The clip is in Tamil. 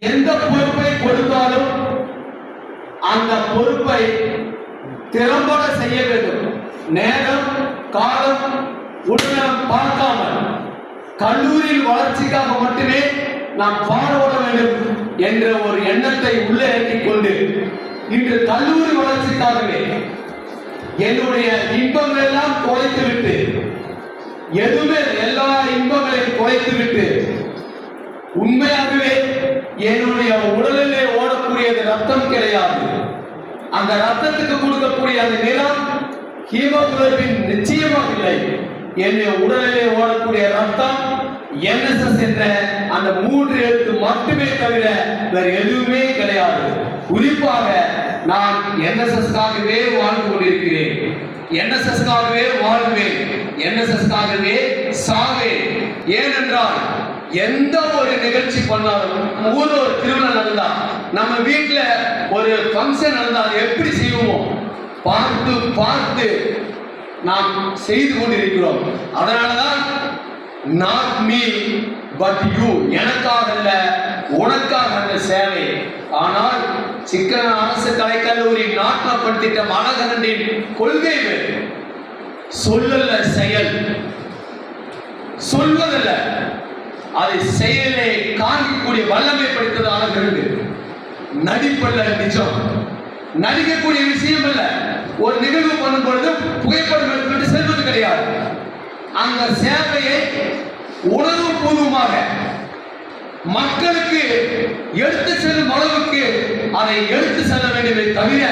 எந்த பொறுப்பை கொடுத்தாலும் அந்த பொறுப்பை திறம்பட செய்ய வேண்டும். நேரம் காலம் உடல்நலம் பார்க்காமல் கல்லூரியில் வளர்ச்சிக்காக மட்டுமே நாம் பாடுபட வேண்டும் என்ற ஒரு எண்ணத்தை உள்ளே இறக்கிக் கொண்டு இன்று கல்லூரி வளர்ச்சிக்காகவே என்னுடைய இன்பங்கள் எல்லாம் குறைத்துவிட்டு எதுவுமே எல்லா இன்பங்களையும் குறைத்துவிட்டு உண்மையாகவே என்னுடைய உடலிலே ஓடக்கூடியது ரத்தம் கிடையாது. அந்த ரத்தத்துக்கு கொடுக்கக்கூடிய அந்த நிறம் ஹீமோகுளோபின் நிச்சயமாக இல்லை. என்னுடைய உடலிலே ஓடக்கூடிய ரத்தம் NSS என்ற அந்த 3 எழுத்து மட்டுமே தவிர வேறு எதுவுமே கிடையாது. குறிப்பாக நான் NSS-காகவே வாழ்ந்து கொண்டிருக்கிறேன். NSS-காகவே வாழ்வேன். NSS-காகவே சாவேன். ஏனென்றால் எந்த ஒரு நிகழ்ச்சி பண்ணாலும், ஊர்ல ஒரு திருவிழா நடந்தா, நம்ம வீட்டுல ஒரு ஃபங்க்ஷன் நடந்தா எப்படி செய்வோமோ பார்த்து பார்த்து நாம் செய்து கொண்டிருக்கிறோம். அதனாலதான் நாட் மீ பட் யூ, எனக்காக அல்ல உனக்காக அந்த சேவை. ஆனால் சிக்கன அரசு கலைக்கல்லூரி நாட்டப்படுத்திட்ட மனகரண்டின் கொள்கை சொல்லல செயல், சொல்வதல்ல அதை செயலை காண்பிக்கக்கூடிய வல்லமை படுத்ததாக இருக்கு. நடிப்பல்ல நிஜம், நடிக்கக்கூடிய விஷயம் அல்ல. ஒரு நிகழ்வு பண்ணும் பொழுது புகைப்படம் எடுத்துக்கிட்டு செல்வது கிடையாது. அந்த சேவையை உணர்வு பூர்வமாக மக்களுக்கு எடுத்து செல்லும் அளவுக்கு அதை எடுத்து செல்ல வேண்டுமே தவிர